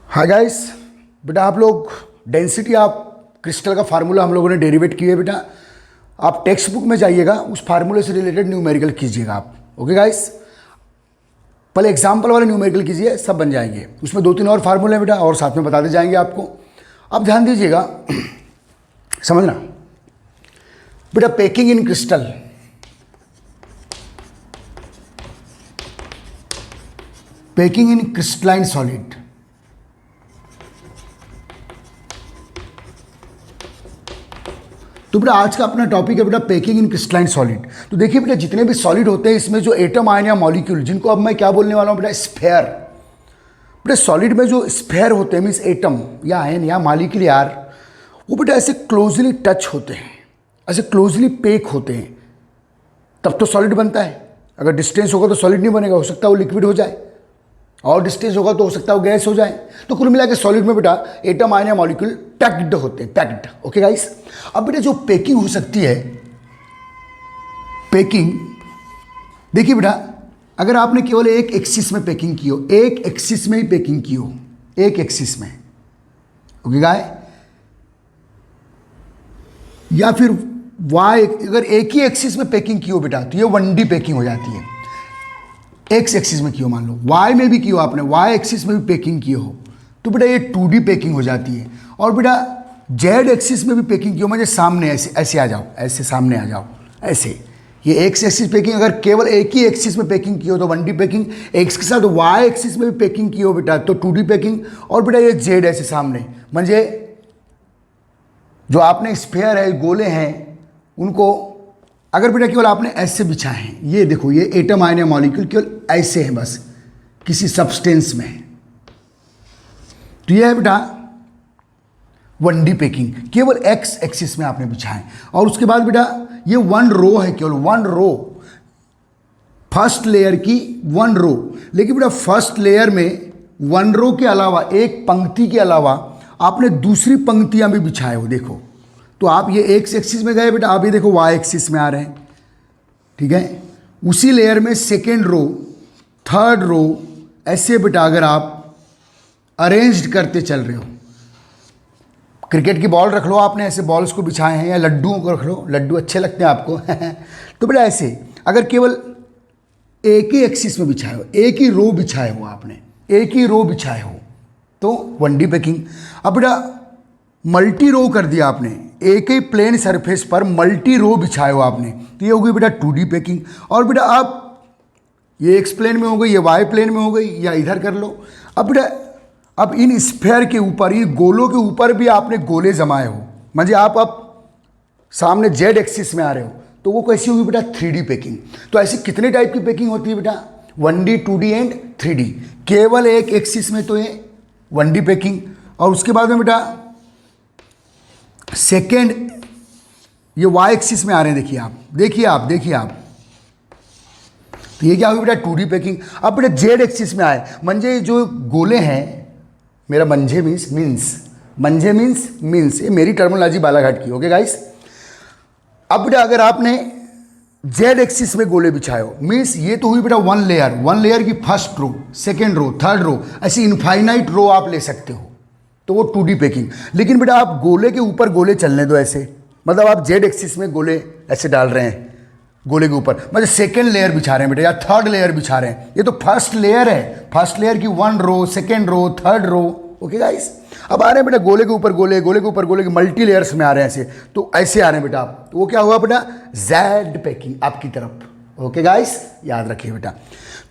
Hi guys. बेटा आप लोग डेंसिटी ऑफ क्रिस्टल का फार्मूला हम लोगों ने डेरिवेट किया है। बेटा आप टेक्स्ट बुक में जाइएगा, उस फार्मूले से रिलेटेड न्यूमेरिकल कीजिएगा आप। ओके गाइस, पहले एग्जाम्पल वाले न्यूमेरिकल कीजिए, सब बन जाएंगे। उसमें 2-3 और फार्मूले हैं बेटा, और साथ में बताते जाएंगे आपको। आप ध्यान दीजिएगा, समझना बेटा। Packing in crystal, packing in crystalline solid. तो बेटा आज का अपना टॉपिक है बेटा पैकिंग इन क्रिस्टलाइन सॉलिड। तो देखिए बेटा, जितने भी सॉलिड होते हैं इसमें जो एटम आयन या मॉलिक्यूल, जिनको अब मैं क्या बोलने वाला हूँ बेटा, स्फेयर। बेटा सॉलिड में जो स्फेयर होते हैं, मीन्स एटम या आयन या मॉलिक्यूल यार, वो बेटा ऐसे क्लोजली टच होते हैं, ऐसे क्लोजली पैक होते हैं, तब तो सॉलिड बनता है। अगर डिस्टेंस होगा तो सॉलिड नहीं बनेगा, हो सकता है वो लिक्विड हो जाए, और डिस्टेंस होगा तो हो सकता है वो गैस हो जाए। तो कुल मिला के सॉलिड में बेटा एटम आयन या मॉलिक्यूल पैक्ड होते हैं, पैक्ड। ओके गाइस, अब बेटा जो पैकिंग हो सकती है, पैकिंग देखिए बेटा, अगर आपने केवल एक एक्सिस में पैकिंग की हो, एक एक्सिस में ही पैकिंग की हो, एक एक्सिस में, ओके गाय, या फिर वाई, अगर एक ही एक्सिस में पैकिंग की हो बेटा, तो ये 1D पैकिंग हो जाती है। एक्स एक्सिस में की हो, मान लो वाई में भी की हो आपने, वाई एक्सिस में भी पैकिंग की हो, तो बेटा ये 2D पैकिंग हो जाती है। और बेटा जेड एक्सिस में भी पैकिंग की हो, मुझे सामने ऐसे ऐसे आ जाओ, ऐसे सामने आ जाओ, ऐसे, ये एक्स एक्सिस पैकिंग। अगर केवल एक ही एक्सिस में पैकिंग की हो तो 1D पैकिंग, एक्स के साथ वाई एक्सिस में भी पैकिंग की हो बेटा तो 2D पैकिंग। और बेटा ये जेड ऐसे सामने, म्हणजे जो आपने स्फेयर है, गोले हैं, उनको अगर बेटा केवल आपने ऐसे बिछाए हैं, ये देखो, ये एटम आयन या मॉलिक्यूल केवल ऐसे हैं बस किसी सब्सटेंस में, तो ये है बेटा 1D पैकिंग, केवल एक्स एक्सिस में आपने बिछाए। और उसके बाद बेटा ये 1 रो है, केवल 1 रो, फर्स्ट लेयर की 1 रो। लेकिन बेटा फर्स्ट लेयर में 1 रो के अलावा, एक पंक्ति के अलावा आपने दूसरी पंक्तियां भी बिछाए हो, देखो। तो आप ये एक्स एक्सिस में गए बेटा, आप ये देखो वाई एक्सिस में आ रहे हैं, ठीक है। उसी लेयर में सेकेंड रो, थर्ड रो, ऐसे बेटा अगर आप अरेंज करते चल रहे हो, क्रिकेट की बॉल रख लो आपने, ऐसे बॉल्स को बिछाए हैं, या लड्डुओं को रख लो, लड्डू अच्छे लगते हैं आपको तो बेटा ऐसे अगर केवल एक ही एक्सिस में बिछाए हो, एक ही रो बिछाए हो आपने, एक ही रो बिछाए हो, तो 1D पैकिंग। अब बेटा मल्टी रो कर दिया आपने, एक ही प्लेन सरफेस पर मल्टी रो बिछाए हो आपने, तो ये हो गई बेटा 2D पैकिंग। और बेटा आप ये एक्स प्लेन में हो गई, ये वाई प्लेन में हो गई, या इधर कर लो। अब बेटा अब इन स्फेयर के ऊपर, ये गोलों के ऊपर भी आपने गोले जमाए हो, म्हणजे आप सामने जेड एक्सिस में आ रहे हो, तो वो कैसी होगी बेटा 3D पैकिंग। तो ऐसी कितने टाइप की पैकिंग होती है बेटा, 1D, 2D एंड 3D। केवल एक एक्सिस में तो ये 1D पैकिंग। और उसके बाद में बेटा सेकेंड, ये वाई एक्सिस में आ रहे हैं, देखिए आप, देखिए आप, तो ये क्या होगी बेटा 2D पैकिंग। अब बेटा जेड एक्सिस में आए, म्हणजे जो गोले हैं, मेरा मंझे मीन्स ये मेरी टर्मिनोलॉजी बालाघाट की, ओके गाइस। अब बेटा अगर आपने जेड एक्सिस में गोले बिछाए हो, मीन्स ये तो हुई बेटा 1 लेयर की first row, second row, third row, ऐसी इनफाइनाइट रो आप ले सकते हो, तो वो 2D पैकिंग। लेकिन बेटा आप गोले के ऊपर गोले चलने दो ऐसे, मतलब आप जेड एक्सिस में गोले ऐसे डाल रहे हैं, गोले के ऊपर मतलब सेकेंड लेयर बिछा रहे हैं बेटा, या थर्ड लेयर बिछा रहे हैं। ये तो फर्स्ट लेयर है, फर्स्ट लेयर की 1 row, second row, third row, okay guys. अब आ रहे हैं बेटा गोले के ऊपर गोले, गोले के ऊपर गोले के मल्टी लेयर्स में आ रहे हैं ऐसे, तो ऐसे आ रहे हैं बेटा आप, तो वो क्या हुआ बेटा जेड पैकिंग आपकी तरफ, ओके गाइस, याद रखिए बेटा।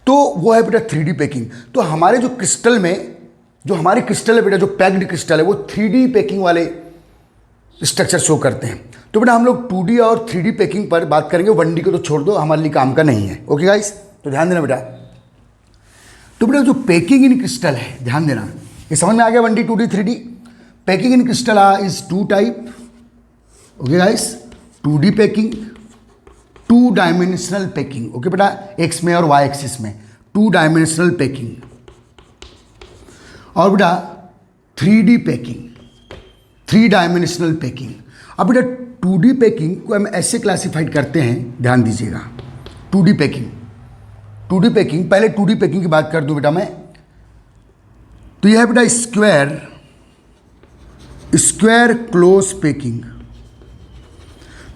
तो वो है बेटा 3D पैकिंग। तो हमारे जो क्रिस्टल में, जो हमारे क्रिस्टल है बेटा, जो पैक्ड क्रिस्टल है, वो 3D पैकिंग वाले स्ट्रक्चर शो करते हैं। तो बेटा हम लोग 2D और 3D पैकिंग पर बात करेंगे, 1D को तो छोड़ दो, हमारे लिए काम का नहीं है, ओके गाइस। तो ध्यान देना बेटा। तो बेटा जो पैकिंग इन क्रिस्टल है, ध्यान देना, ये समझ में आ गया 1D, 2D, 3D। Packing in crystal is 2 type, okay guys. 2D packing, 2 dimensional packing, okay बेटा, एक्स में और वाई एक्सिस में 2 डायमेंशनल पैकिंग। और बेटा 3D पैकिंग, 3 डायमेंशनल पैकिंग। अब बेटा 2D पैकिंग को हम ऐसे क्लासिफाइड करते हैं, ध्यान दीजिएगा। 2D पैकिंग, पहले 2D पैकिंग की बात कर दूं बेटा मैं, तो यह है बेटा square close packing.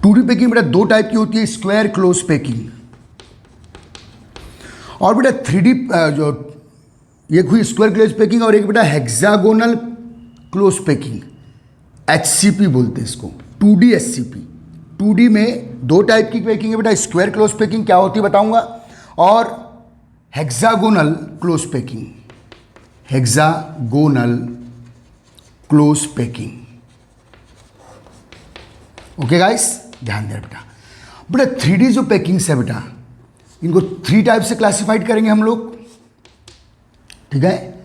2D packing बेटा दो टाइप की होती है, स्क्वायर क्लोज पैकिंग और बेटा 3D जो एक हुई स्क्वायर क्लोज पैकिंग और एक बेटा हेक्सागोनल क्लोज पैकिंग, HCP बोलते हैं इसको, 2D SCP। 2D में दो टाइप की पैकिंग है बेटा, स्क्वायर क्लोज पैकिंग क्या होती है बताऊंगा, और hexagonal close packing, hexagonal close packing. Okay guys, ध्यान देना बेटा। बेटा 3D जो पैकिंग्स है बेटा, इनको 3 टाइप से क्लासिफाइड करेंगे हम लोग, ठीक है।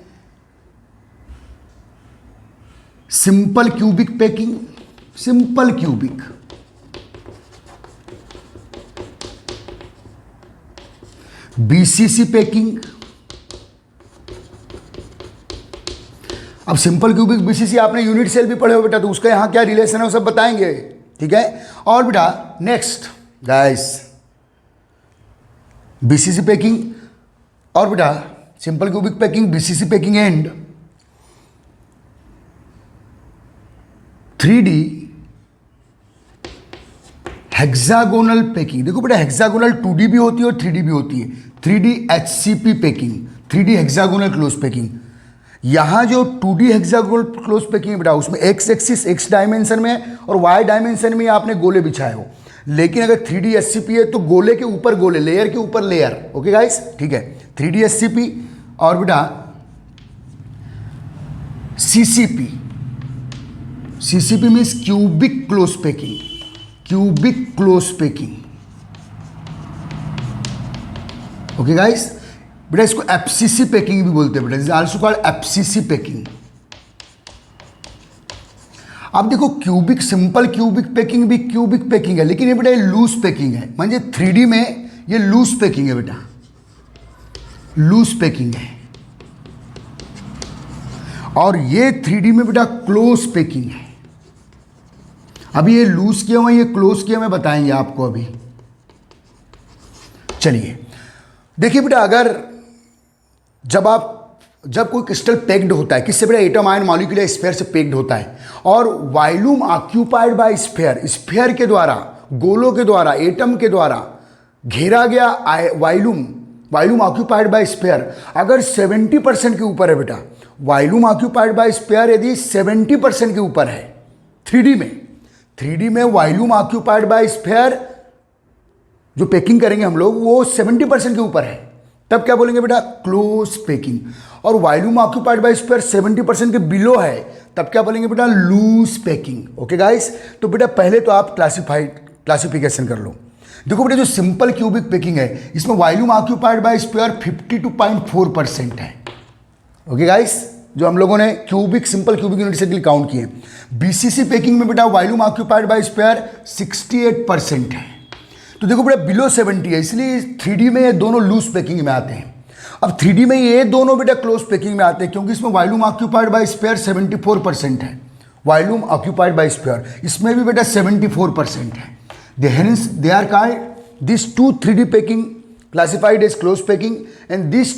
Simple cubic packing, simple cubic, BCC packing. अब सिंपल क्यूबिक BCC आपने यूनिट सेल भी पढ़े हो बेटा, तो उसका यहां क्या रिलेशन है वो सब बताएंगे, ठीक है। और बेटा नेक्स्ट गाइस, BCC पैकिंग और बेटा simple cubic packing, BCC packing and 3D hexagonal packing. देखो बेटा हेक्सागोनल 2D भी होती है और 3D भी होती है। 3D HCP packing, 3D hexagonal close packing. यहाँ जो 2D हेक्सागोनल क्लोज पैकिंग है बेटा, उसमें एक्स एक्सिस एक्स डायमेंशन में है और वाई डायमेंशन में आपने गोले बिछाए हो। लेकिन अगर 3D SCP है तो गोले के ऊपर गोले, लेयर के ऊपर लेयर। ओके गाइस, ठीक है। 3D SCP और बेटा CCP, CCP means cubic close packing, cubic close packing. Okay guys, बेटा इसको FCC पैकिंग भी बोलते हैं बेटा, आल्सो कॉल्ड FCC पैकिंग। अब देखो क्यूबिक, सिंपल क्यूबिक पैकिंग भी क्यूबिक पैकिंग है, लेकिन ये बेटा ये लूज पैकिंग है। म्हणजे 3D में ये लूज पैकिंग है बेटा, लूज पैकिंग है। और ये 3D में बेटा क्लोज पैकिंग है। अभी ये लूज किया हुआ, ये क्लोज किया हुआ बताएंगे आपको अभी। चलिए देखिए बेटा, अगर जब कोई क्रिस्टल पैक्ड होता है, किससे बेटा, एटम आयन मॉलिक्यूलर स्फीयर से पैक्ड होता है, और volume occupied bye sphere, sphere के द्वारा, गोलों के द्वारा, एटम के द्वारा घेरा गया वॉल्यूम ऑक्यूपाइड बाय स्फीयर अगर 70% के ऊपर है बेटा, वॉल्यूम ऑक्यूपाइड बाय स्फीयर यदि 70% के ऊपर है 3D में वॉल्यूम ऑक्यूपाइड बाय स्फीयर जो पैकिंग करेंगे हम लोग वो 70% के ऊपर है, तब क्या बोलेंगे बेटा, क्लोज पैकिंग। और वॉल्यूम ऑक्यूपाइड बाय स्फीयर 70% के बिलो है, तब क्या बोलेंगे बेटा, लूज पैकिंग। ओके गाइस, तो बेटा पहले तो आप क्लासिफिकेशन कर लो। देखो बेटा जो सिंपल क्यूबिक पैकिंग है, इसमें वॉल्यूम ऑक्यूपाइड बाय स्फीयर 52.4% है। ओके गाइस, जो हम लोगों ने क्यूबिक, सिंपल क्यूबिक यूनिट से काउंट किए। BCC पैकिंग में बेटा वॉल्यूम ऑक्यूपाइड बाय स्फीयर 68% है। तो देखो बेटा बिलो 70 है, इसलिए 3D में ये दोनों लूज पैकिंग में आते हैं। अब 3D में ये दोनों बेटा क्लोज पैकिंग में आते हैं, क्योंकि इसमें वॉल्यूम ऑक्यूपाइड बाय स्फीयर 74% है। वॉल्यूम ऑक्यूपाइड बाय स्फीयर इसमें भी बेटा 74% है। They are called this 2 3D packing classified as close packing and this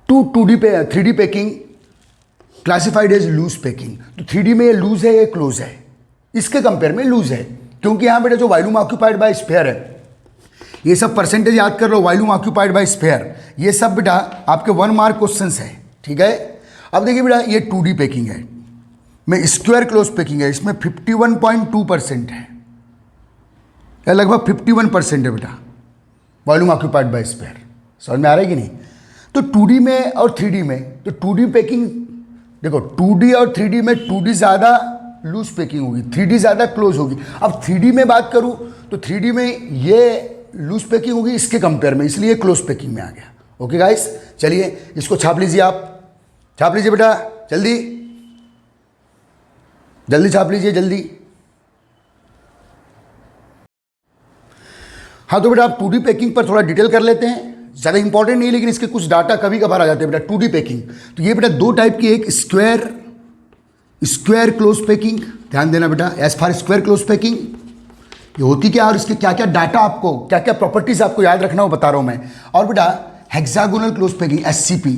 2 3D packing classified as loose packing. तो 3D में ये लूज है, ये क्लोज है, इसके कंपेयर में लूज है, क्योंकि यहां बेटा जो वॉल्यूम ऑक्यूपाइड बाय स्फीयर है, ये सब परसेंटेज याद कर लो, वॉल्यूम ऑक्यूपाइड बाय स्फीयर, ये सब बेटा आपके 1 मार्क क्वेश्चंस है, ठीक है। अब देखिए बेटा ये 2D पैकिंग है, में स्क्वायर क्लोज पैकिंग है, इसमें 51.2% है, या लगभग 51% है बेटा वॉल्यूम ऑक्यूपाइड बाय स्फीयर। समझ में आ रहा है कि नहीं। तो 2D में और 3D में, तो 2D पैकिंग देखो, 2D और 3D में 2D ज़्यादा लूज पैकिंग होगी, 3D ज़्यादा क्लोज होगी। अब 3D में बात करूँ तो 3D में ये लूज पैकिंग होगी इसके कंपेयर में, इसलिए क्लोज पैकिंग में आ गया। ओके गाइस, चलिए इसको छाप लीजिए, आप छाप लीजिए बेटा, जल्दी जल्दी छाप लीजिए, जल्दी। हाँ तो बेटा आप 2D पैकिंग पर थोड़ा डिटेल कर लेते हैं, ज़्यादा इंपॉर्टेंट नहीं, लेकिन इसके कुछ डाटा कभी कभार आ जाते हैं बेटा। 2D पैकिंग तो ये बेटा दो टाइप की, एक स्क्वायर क्लोज पैकिंग, ध्यान देना बेटा, as far square close packing ये होती क्या और इसके क्या क्या डाटा, आपको क्या क्या प्रॉपर्टीज आपको याद रखना हो बता रहा हूं मैं। और बेटा हेक्सागोनल क्लोज पैकिंग SCP,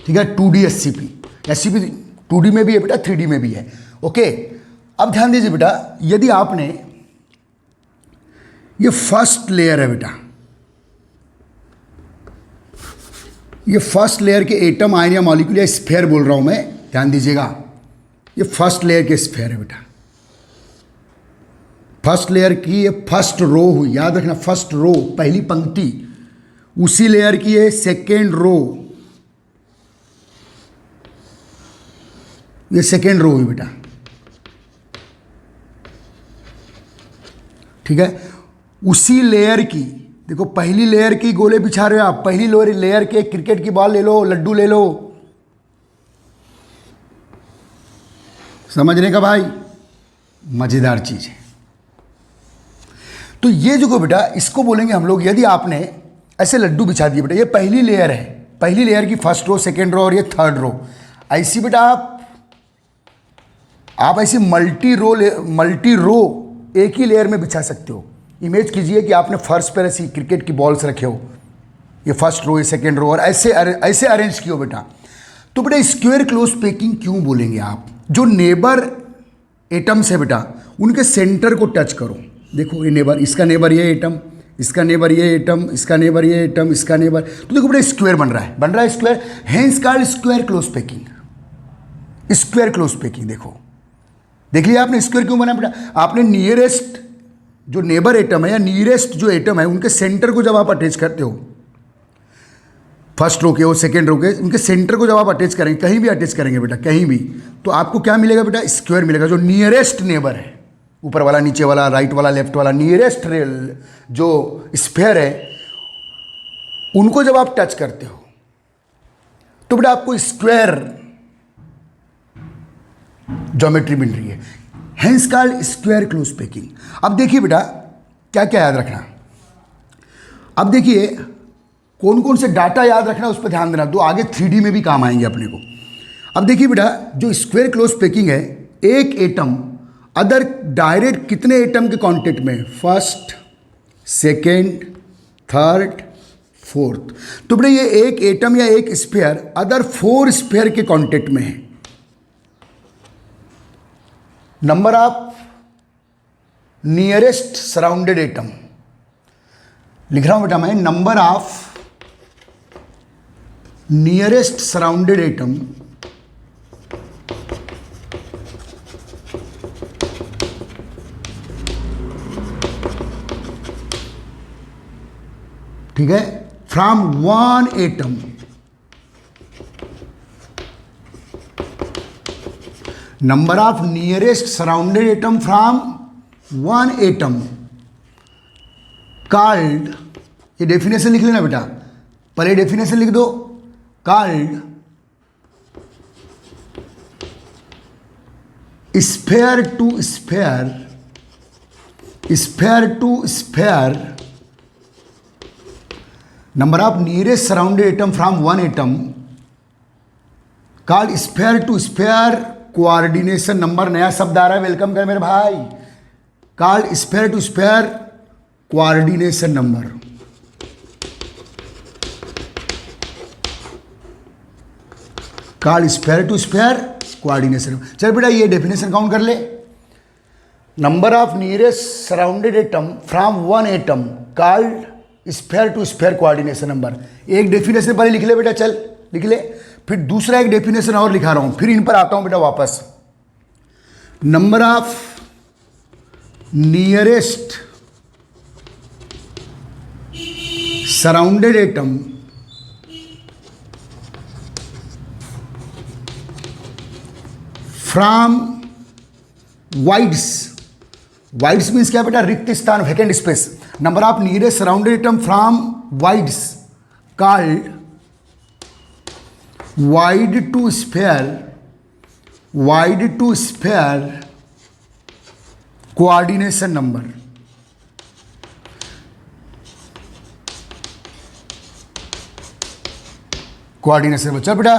ठीक है, 2D SCP, SCP 2D में भी है बेटा, 3D में भी है। ओके, अब ध्यान दीजिए बेटा, यदि आपने ये फर्स्ट लेयर है बेटा, ये फर्स्ट लेयर के एटम, आयन या मॉलिक्यूल या स्फीयर बोल रहा हूं मैं, ध्यान दीजिएगा, ये फर्स्ट लेयर के स्फीयर है बेटा, फर्स्ट लेयर की ये फर्स्ट रो हुई, याद रखना, फर्स्ट रो, पहली पंक्ति, उसी लेयर की ये सेकेंड रो, ये सेकेंड रो हुई बेटा, ठीक है। उसी लेयर की, देखो पहली लेयर की गोले बिछा रहे हो आप, पहली लेयर के क्रिकेट की बॉल ले लो, लड्डू ले लो, समझने का भाई, मजेदार चीज है। तो ये जो को बेटा, इसको बोलेंगे हम लोग, यदि आपने ऐसे लड्डू बिछा दिए बेटा, ये पहली लेयर है, पहली लेयर की फर्स्ट रो, सेकेंड रो और ये थर्ड रो, ऐसी बेटा आप ऐसी मल्टी रो एक ही लेयर में बिछा सकते हो। इमेज कीजिए कि आपने फर्श पर ऐसी क्रिकेट की बॉल्स रखे हो, ये फर्स्ट रो, ये सेकेंड रो, और ऐसे अरेंज किए हो बेटा। तो बेटा स्क्वायर क्लोज पैकिंग क्यों बोलेंगे आप? जो नेबर एटम्स है बेटा, उनके सेंटर को टच करो। देखो ये नेबर, इसका नेबर ये एटम, इसका नेबर ये एटम, इसका नेबर ये एटम, इसका नेबर, तो देखो बेटा स्क्वायर बन रहा है square, hence called square close packing, square close packing. देखो देख लिया आपने स्क्वायर क्यों बना बेटा? आपने नियरेस्ट जो नेबर एटम है या नियरेस्ट जो एटम है, उनके सेंटर को जब आप अटैच करते हो, फर्स्ट रो के और सेकेंड रो के, उनके सेंटर को जब आप अटैच करेंगे, कहीं भी अटैच करेंगे बेटा, कहीं भी, तो आपको क्या मिलेगा बेटा? स्क्वायर मिलेगा। जो नियरेस्ट नेबर है, ऊपर वाला, नीचे वाला, राइट वाला, लेफ्ट वाला, नियरेस्ट जो स्फीयर है, उनको जब आप टच करते हो तो बेटा आपको स्क्वायर ज्योमेट्री मिल रही है, hence called square close packing. अब देखिए बेटा क्या क्या याद रखना, अब देखिए कौन कौन से डाटा याद रखना, उस पर ध्यान देना, तो आगे 3D में भी काम आएंगे अपने को। अब देखिए बेटा, जो स्क्वायर क्लोज पैकिंग है, एक एटम अदर डायरेक्ट कितने एटम के कांटेक्ट में? First, second, third, fourth. तो बेटा ये एक एटम या एक स्फीयर अदर 4 स्फीयर के कांटेक्ट में है। Number of nearest surrounded atom लिख रहा हूं बेटा मैं, number of nearest surrounded atom ठीक है, from 1 atom, number of nearest surrounded atom from 1 atom called, ये डेफिनेशन लिख लेना बेटा, पहले डेफिनेशन लिख दो, called sphere to sphere, sphere to sphere, number of nearest surrounded atom from 1 atom called sphere to sphere coordination number. नया शब्द आ रहा है, वेलकम कर मेरे भाई, called sphere to sphere coordination number. Called sphere to sphere coordination. चल बेटा ये डेफिनेशन काउंट कर ले, number of nearest surrounded atom from 1 atom called sphere to sphere coordination number. एक डेफिनेशन पहले लिख ले बेटा, चल लिख ले, फिर दूसरा एक डेफिनेशन और लिखा रहा हूं, फिर इन पर आता हूं बेटा वापस। Number of nearest surrounded atom from voids, voids means क्या बेटा? रिक्त स्थान, vacant space. Number of nearest surrounded atom from voids called void to sphere, void to sphere coordination number. Coordination number, चल बेटा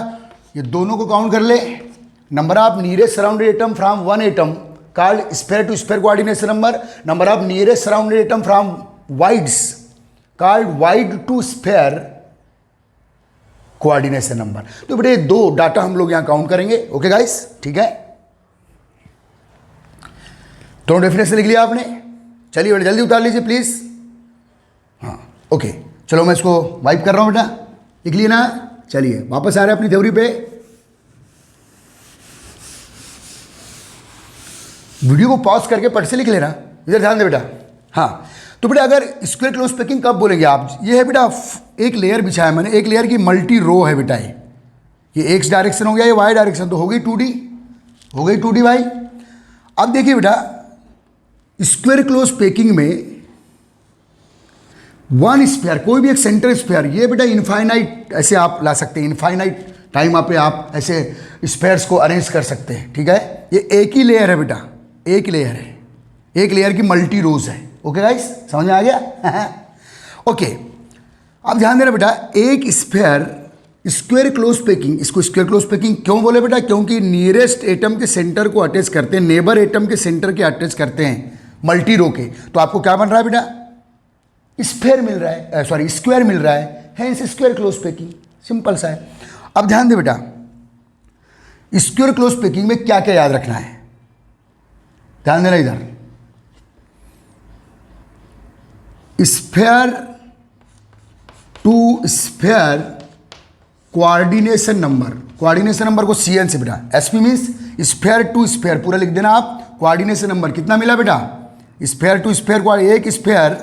ये दोनों को काउंट कर ले, number of nearest surrounded atom from 1 atom called sphere to sphere coordination number, number of nearest surrounded atom from voids called void to sphere coordination number. तो बेटा ये 2 डाटा हम लोग यहाँ काउंट करेंगे। ओके गाइस, ठीक है, दोनों डेफिनेशन लिख लिया आपने। चलिए बेटा जल्दी उतार लीजिए प्लीज। हाँ ओके, चलो मैं इसको वाइप कर रहा हूँ बेटा, लिख लिए ना। चलिए वापस आ रहे हैं अपनी थ्योरी पे। वीडियो को पॉज करके पट से लिख लेना, इधर ध्यान दे बेटा। हाँ तो बेटा अगर स्क्वायर क्लोज पैकिंग कब बोलेंगे आप, ये है बेटा एक लेयर बिछाया मैंने, एक लेयर की मल्टी रो है बेटा। ये एक्स डायरेक्शन हो गया, ये वाई डायरेक्शन, तो हो गई 2D, हो गई 2D वाई। अब देखिए बेटा स्क्वायर क्लोज पैकिंग में वन स्फीयर, कोई भी एक सेंटर स्फीयर, ये बेटा इनफाइनाइट ऐसे आप ला सकते हैं, इनफाइनाइट टाइम आप ऐसे स्फीयर्स को अरेंज कर सकते हैं। ठीक है, ये एक ही लेयर है बेटा, एक लेयर है, एक लेयर की मल्टी रोज है। ओके गाइस, समझ में आ गया? ओके अब ध्यान देना बेटा, एक स्फीयर स्क्वायर क्लोज पैकिंग, इसको स्क्वायर क्लोज पैकिंग क्यों बोले बेटा? क्योंकि नियरेस्ट एटम के सेंटर को अटैच करते हैं, नेबर एटम के सेंटर के अटैच करते हैं मल्टी रो के। तो आपको क्या बन रहा है बेटा? स्फीयर मिल रहा है, सॉरी स्क्वायर मिल रहा है, hence square close packing, simple सा है। अब ध्यान दे बेटा, स्क्वायर क्लोज पैकिंग में क्या क्या याद रखना है, ध्यान देना इधर। Sphere to sphere coordination number, coordination number को CN से बेटा, SP means sphere to sphere, पूरा लिख देना आप। कोऑर्डिनेशन नंबर कितना मिला बेटा? स्फीयर टू स्फीयर, एक स्फीयर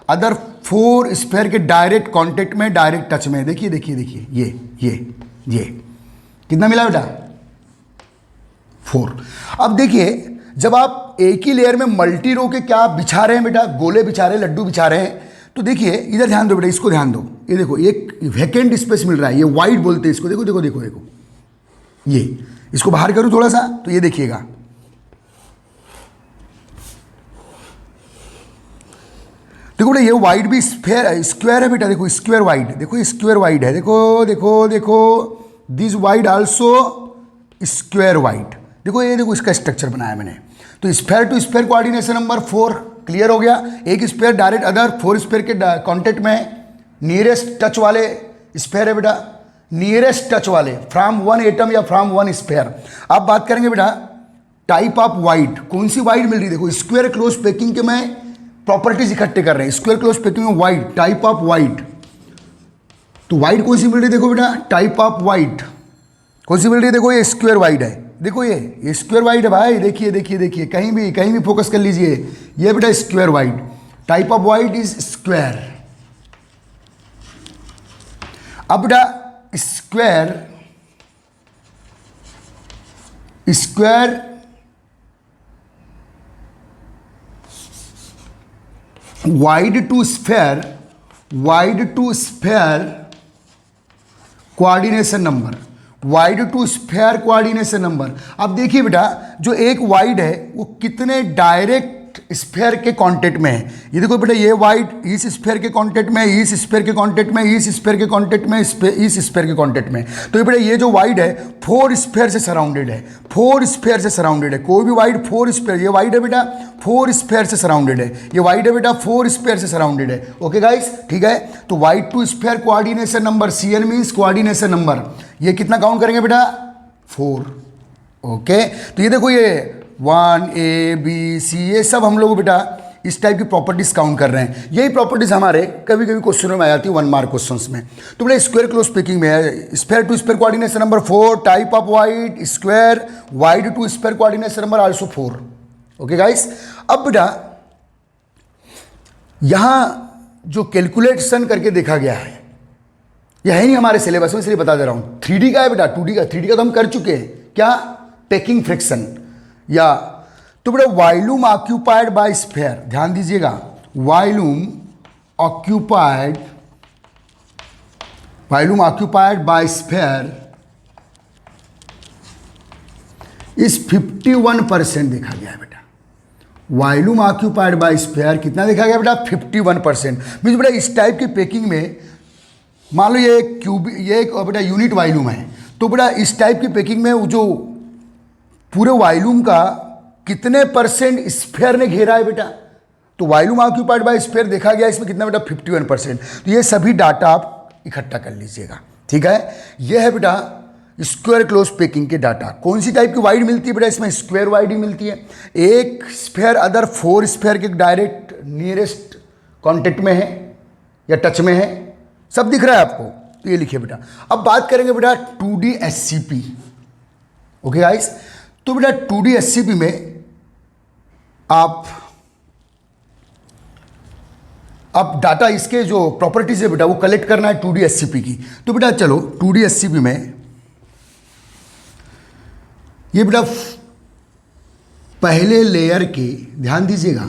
अदर 4 स्फीयर के डायरेक्ट कांटेक्ट में, डायरेक्ट टच में। देखिए देखिए देखिए, ये कितना मिला बेटा? 4। अब देखिए जब आप एक ही लेयर में मल्टी रो के क्या बिछा रहे हैं बेटा, गोले बिछा रहे हैं, लड्डू बिछा रहे हैं, तो देखिए इधर ध्यान दो बेटा, इसको ध्यान दो, ये देखो एक वैकेंट स्पेस मिल रहा है, ये वाइड बोलते हैं इसको, देखो देखो देखो देखो, ये इसको बाहर करूं थोड़ा सा तो ये देखिएगा, देखो बेटा ये वाइड भी स्क्वायर है बेटा, देखो स्क्वायर वाइड, देखो ये स्क्वायर वाइड है, देखो देखो देखो, this void also square void, देखो ये देखो इसका स्ट्रक्चर बनाया मैंने। तो sphere to sphere coordination number 4 clear हो गया। एक स्फीयर डायरेक्ट अदर 4 स्फीयर के कांटेक्ट में, नियरेस्ट टच वाले स्फीयर है बेटा, नियरेस्ट टच वाले फ्रॉम 1 एटम या फ्रॉम 1 स्फीयर। अब बात करेंगे बेटा टाइप ऑफ वाइड, कौन सी वाइड मिल रही है? देखो स्क्वायर क्लोज पैकिंग के में प्रॉपर्टीज इकट्ठे कर रहे हैं, स्क्वायर क्लोज पैकिंग में वाइड, टाइप ऑफ वाइड, तो वाइड कौन सी मिल रही है? देखो बेटा टाइप ऑफ वाइड कौन सी मिल रही है? देखो ये स्क्वायर वाइड है, देखो ये स्क्वायर वाइड है भाई, देखिए देखिए देखिए, कहीं भी फोकस कर लीजिए, ये बेटा square void, type of void is square. अब बेटा square void to sphere coordination number, void to sphere coordination number. अब देखिए बेटा जो एक वाइड है वो कितने डायरेक्ट स्फीयर के कांटेक्ट में है, ये देखो बेटा ये वाइड इस स्फीयर के कांटेक्ट में, इस स्फीयर के कांटेक्ट में, इस स्फीयर के कांटेक्ट में, इस स्फीयर के कांटेक्ट में। तो ये बेटा ये जो वाइड है 4 स्फीयर से सराउंडेड है, 4 स्फीयर से सराउंडेड है, कोई भी वाइड 4 स्फीयर, ये वाइड है बेटा 4 स्फीयर से सराउंडेड है, ये वाइड है बेटा 4 स्फीयर से सराउंडेड है। ओके गाइस, ठीक है। तो void to sphere coordination number, CN means coordination number, ये कितना काउंट करेंगे बेटा? 4। ओके, तो ये देखो ये 1 A B C ये सब हम लोग बेटा इस टाइप की प्रॉपर्टीज काउंट कर रहे हैं। यही प्रॉपर्टीज हमारे कभी कभी क्वेश्चनों में आ जाती है 1 मार्क क्वेश्चंस में। तो बेटा स्क्वायर क्लोज पैकिंग में है sphere to sphere coordination number 4, type of void square, void to sphere coordination number also 4। Okay guys, अब बेटा यहां जो कैलकुलेशन करके देखा गया है यह है नहीं हमारे सिलेबस में, इसलिए बता दे रहा हूं। 3D का है बेटा, 2D का, 3D का तो हम कर चुके हैं, क्या? पैकिंग फ्रिक्शन या तो बेटा वॉल्यूम ऑक्यूपाइड बाय स्फीयर, ध्यान दीजिएगा, वॉल्यूम ऑक्यूपाइड बाय स्फीयर इस 51% देखा गया है बेटा। वॉल्यूम ऑक्यूपाइड बाय स्फीयर कितना देखा गया बेटा? 51%। मीन्स बेटा इस टाइप की पैकिंग में मान लो ये एक बेटा यूनिट वॉल्यूम है, तो बेटा इस टाइप की पैकिंग में जो पूरे वॉल्यूम का कितने % स्फीयर ने घेरा है बेटा? तो वॉल्यूम ऑक्यूपाइड बाय स्फीयर देखा गया, इसमें कितना बेटा? 51%। तो ये सभी डाटा आप इकट्ठा कर लीजिएगा। ठीक है, यह है बेटा स्क्वायर क्लोज पैकिंग के डाटा। कौन सी टाइप की वाइड मिलती है बेटा? इसमें स्क्वायर वाइड ही मिलती है। एक स्फेयर अदर 4 स्फेयर के डायरेक्ट नियरेस्ट कांटेक्ट में है या टच में है, सब दिख रहा है आपको, तो ये लिखिए बेटा। अब बात करेंगे बेटा 2D SCP। ओके गाइस, तो बेटा 2D SCP में आप डाटा इसके जो प्रॉपर्टीज है बेटा वो कलेक्ट करना है 2D SCP की। तो बेटा चलो 2D SCP में ये बेटा पहले लेयर के, ध्यान दीजिएगा,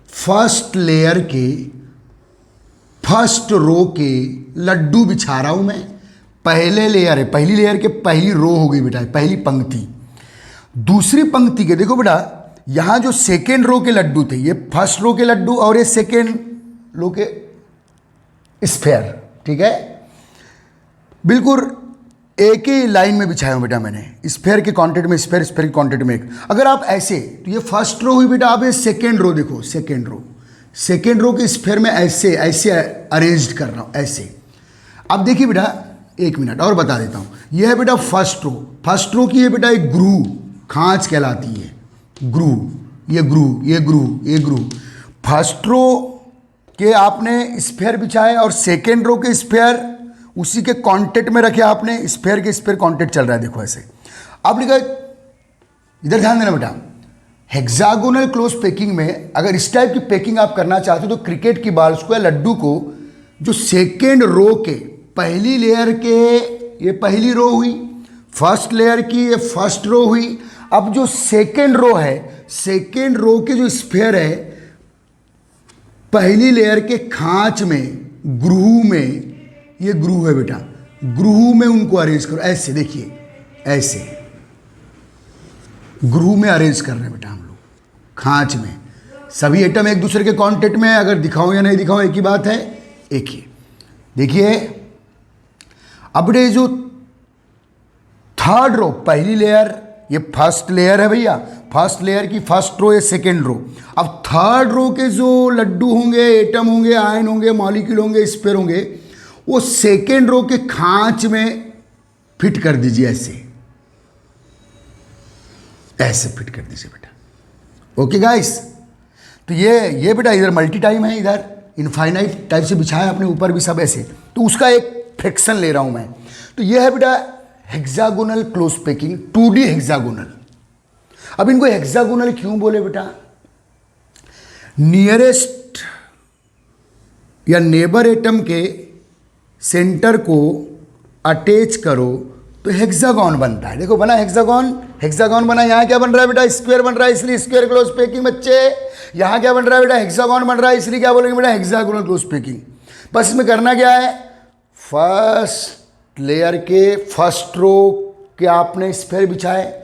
फर्स्ट लेयर के फर्स्ट रो के लड्डू बिछा रहा हूं मैं। पहले लेयर है, पहली लेयर के पहली रो हो गई बेटा, पहली पंक्ति। दूसरी पंक्ति के देखो बेटा, यहां जो सेकेंड रो के लड्डू थे, ये फर्स्ट रो के लड्डू और ये सेकेंड रो के स्फेयर, ठीक है, बिल्कुल एक ही लाइन में बिछाया हूं बेटा मैंने, स्फेयर के कांटेक्ट में स्फेयर, स्फेयर के कांटेक्ट में एक। अगर आप ऐसे, तो ये फर्स्ट रो हुई बेटा, आप ये सेकेंड रो देखो, सेकेंड रो के स्फेयर में ऐसे ऐसे अरेंज कर रहा हूं, ऐसे। अब देखिए बेटा, एक मिनट और बता देता हूं। यह है बेटा फर्स्ट रो की है बेटा एक ग्रू, खांच कहलाती है, ग्रू, ये ग्रू। फर्स्ट रो के आपने स्फेयर बिछाए और सेकेंड रो के स्फेयर उसी के कांटेक्ट में रखे आपने, स्फेयर के स्फेयर कांटेक्ट चल रहा है, देखो ऐसे। अब लिखा, इधर ध्यान देना बेटा, हेक्सागोनल क्लोज पैकिंग में अगर इस टाइप की पैकिंग आप करना चाहते हो तो क्रिकेट की बॉल को या लड्डू को जो सेकेंड रो के पहली लेयर के, ये पहली रो हुई, फर्स्ट लेयर की ये फर्स्ट रो हुई। अब जो सेकेंड रो है, सेकेंड रो के जो स्फेयर है पहली लेयर के खांच में, ग्रू में, ये ग्रू है बेटा, ग्रू में उनको अरेंज करो, ऐसे देखिए, ऐसे ग्रू में अरेंज कर रहे हैं बेटा हम लोग, खांच में। सभी एटम एक दूसरे के कांटेक्ट में है, अगर दिखाऊं या नहीं दिखाऊं एक ही बात है, एक ही। देखिए अब बेटे जो थर्ड रो, पहली लेयर ये फर्स्ट लेयर है भैया, फर्स्ट लेयर की फर्स्ट रो, ये सेकेंड रो। अब थर्ड रो के जो लड्डू होंगे, एटम होंगे, आयन होंगे, मॉलिक्यूल होंगे, स्फेयर होंगे, वो सेकेंड रो के खांच में फिट कर दीजिए, ऐसे फिट कर दीजिए बेटा। ओके गाइस, तो ये बेटा इधर मल्टी टाइम है, इधर इनफाइनाइट टाइप से बिछाया अपने ऊपर भी सब ऐसे, तो उसका एक फ्रैक्शन ले रहा हूं मैं। तो ये है बेटा hexagonal close packing, 2D hexagonal. अब इनको हेक्सागोनल क्यों बोले बेटा? नियरेस्ट या नेबर एटम के सेंटर को अटैच करो तो हेक्सागोन बनता है। देखो बना हेक्सागोन बना। यहाँ क्या बन रहा है बेटा? स्क्वायर बन रहा है, इसलिए स्क्वायर क्लोज पैकिंग बच्चे। यहाँ क्या बन रहा है बेटा? हेक्सागोन बन रहा है, इसलिए क्या बोलेंगे बेटा? Hexagonal close packing. बस इसमें करना क्या है, फर्स्ट लेयर के फर्स्ट रो के आपने स्फेयर बिछाए,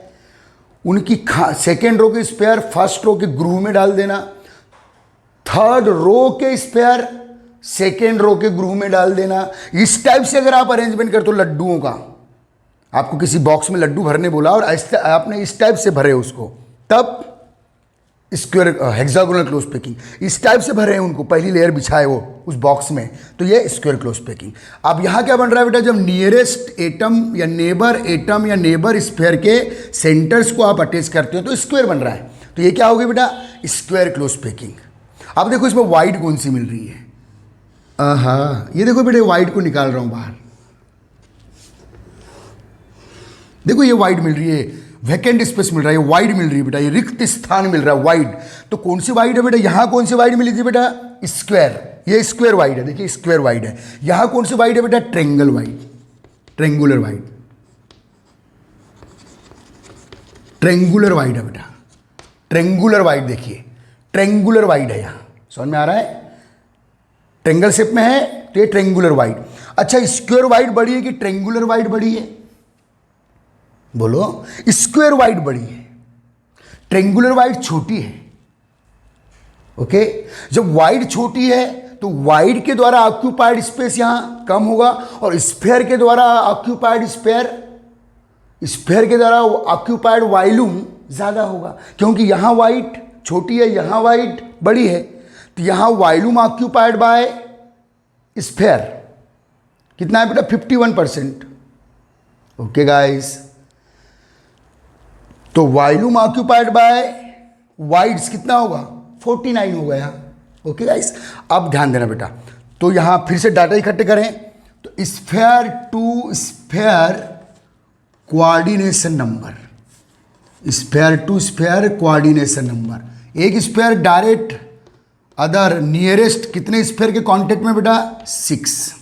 उनकी सेकेंड रो के स्फेयर फर्स्ट रो के ग्रूव में डाल देना, थर्ड रो के स्फेयर सेकेंड रो के ग्रूव में डाल देना। इस टाइप से अगर आप अरेंजमेंट करते हो लड्डुओं का, आपको किसी बॉक्स में लड्डू भरने बोला और आपने इस टाइप से भरे उसको, तब स्क्वायर हेक्सागोनल क्लोज पैकिंग। इस टाइप से भरे हैं उनको, पहली लेयर बिछाए वो उस बॉक्स में, तो ये स्क्वायर क्लोज पैकिंग। अब यहाँ क्या बन रहा है बेटा? जब नियरेस्ट एटम या नेबर स्फेयर के सेंटर्स को आप अटैच करते हो तो स्क्वायर बन रहा है, तो ये क्या होगी बेटा? Square close packing. अब देखो इसमें वाइड कौन सी मिल रही है? ये देखो बेटे, वाइड को निकाल रहा हूं बाहर। देखो ये वाइड मिल रही है, वैकेंट स्पेस मिल रहा है, वाइड मिल रही है बेटा, ये रिक्त स्थान मिल रहा है वाइड। तो कौन सी वाइड है बेटा? यहां कौन सी वाइड मिली थी बेटा? स्क्वायर, ये स्क्वायर वाइड है, देखिए स्क्वायर वाइड है। यहां कौन सी वाइड है बेटा? Triangle wide, triangular wide, triangular wide है बेटा, ट्रेंगुलर वाइड। देखिए ट्रेंगुलर वाइड है, यहां समझ में आ रहा है? ट्रेंगल शेप में है तो ये ट्रेंगुलर वाइड। अच्छा, स्क्वायर वाइड बड़ी है कि ट्रेंगुलर वाइड बड़ी है? बोलो, स्क्वायर वाइड बड़ी है, ट्रेंगुलर वाइड छोटी है। ओके, जब वाइड छोटी है तो वाइड के द्वारा ऑक्यूपाइड स्पेस यहां कम होगा और स्फेयर के द्वारा ऑक्यूपाइड स्फेयर के द्वारा ऑक्यूपाइड वॉल्यूम ज्यादा होगा, क्योंकि यहां वाइड छोटी है, यहां वाइड बड़ी है, तो यहां वॉल्यूम ऑक्यूपाइड बाय स्फेयर, कितना है बेटा 51%। ओके गाइस, तो वॉल्यूम ऑक्यूपाइड बाय वाइड्स कितना होगा 49 हो गया। ओके गाइस, अब ध्यान देना बेटा, तो यहां फिर से डाटा इकट्ठे करें, तो sphere to sphere coordination number, sphere to sphere coordination number, एक स्फेयर डायरेक्ट अदर नियरेस्ट कितने स्फेयर के कांटेक्ट में बेटा 6।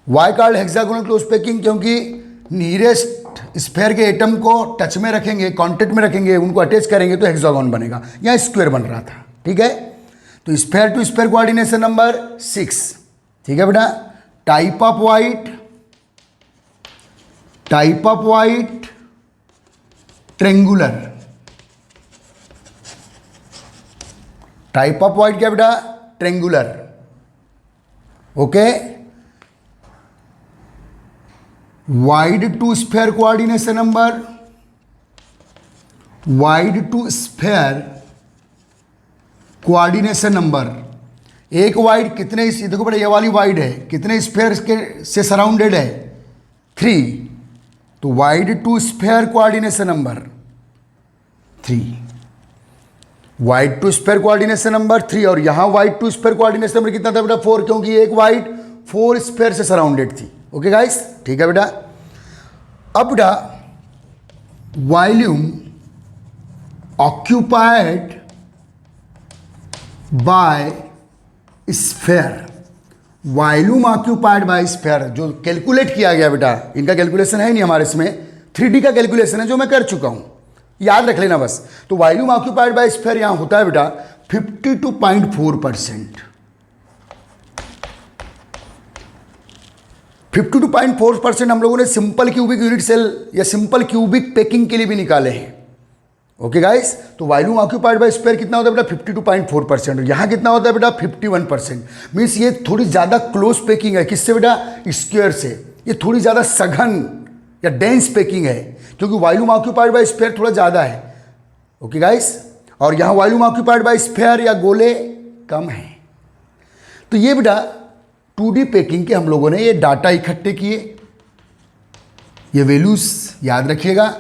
Why called hexagonal close packing, क्योंकि नियरेस्ट स्फेयर के एटम को टच में रखेंगे, कांटेक्ट में रखेंगे, उनको अटैच करेंगे तो हेक्सागोन बनेगा, यहाँ स्क्वायर बन रहा था। ठीक है, तो sphere to sphere coordination number 6। ठीक है बेटा, type of void triangular, type of void क्या बेटा triangular. Okay, void to sphere coordination number, void to sphere coordination number, एक वाइड कितने, देखो बेटा ये वाली वाइड है, कितने स्फेयर के से सराउंडेड है 3, तो void to sphere coordination number 3, void to sphere coordination number 3, और यहां void to sphere coordination number कितना था बेटा 4, क्योंकि एक वाइड 4 स्फेयर से सराउंडेड थी। ओके गाइस, ठीक है बेटा। अब बेटा volume occupied by sphere, volume occupied by sphere जो कैलकुलेट किया गया बेटा, इनका कैलकुलेशन है नहीं हमारे इसमें, 3D का कैलकुलेशन है जो मैं कर चुका हूं, याद रख लेना बस। तो वॉल्यूम ऑक्यूपाइड बाय स्फेयर यहां होता है बेटा 52.4%। 52.4% हम लोगों ने सिंपल क्यूबिक यूनिट सेल या सिंपल क्यूबिक पैकिंग के लिए भी निकाले हैं। ओके गाइस, तो वॉल्यूम ऑक्यूपाइड बाय स्फेयर कितना होता है बेटा 52.4%, और यहाँ कितना होता है बेटा 51%। मीन्स ये थोड़ी ज़्यादा क्लोज पैकिंग है, किससे बेटा स्क्वायर से, ये थोड़ी ज़्यादा सघन या डेंस पैकिंग है, क्योंकि वॉल्यूम ऑक्यूपाइड बाय स्फेयर थोड़ा ज़्यादा है। ओके गाइस, और यहाँ वॉल्यूम ऑक्यूपाइड बाय स्फेयर या गोले कम है। तो ये बेटा 2D पैकिंग के हम लोगों ने ये डाटा इकट्ठे किए, ये वैल्यूज याद रखिएगा।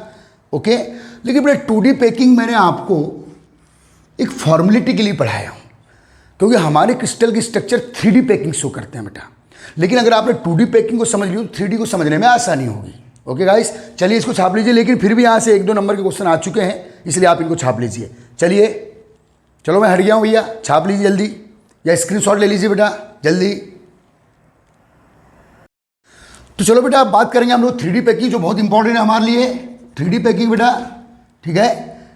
ओके, लेकिन बेटा 2D पैकिंग मैंने आपको एक फॉर्मेलिटी के लिए पढ़ाया हूँ, क्योंकि हमारे क्रिस्टल की स्ट्रक्चर 3D पैकिंग शो करते हैं बेटा, लेकिन अगर आपने 2D पैकिंग को समझ लिया तो 3D को समझने में आसानी होगी। ओके गाइस, चलिए इसको छाप लीजिए, लेकिन फिर भी यहाँ से 1-2 नंबर के क्वेश्चन आ चुके हैं, इसलिए आप इनको छाप लीजिए। चलिए, चलो मैं हट गया हूँ भैया, छाप लीजिए जल्दी, या स्क्रीनशॉट ले लीजिए बेटा जल्दी। तो चलो बेटा अब बात करेंगे हम लोग 3D पैकिंग, जो बहुत इंपॉर्टेंट है हमारे लिए। 3D पैकिंग बेटा, ठीक है,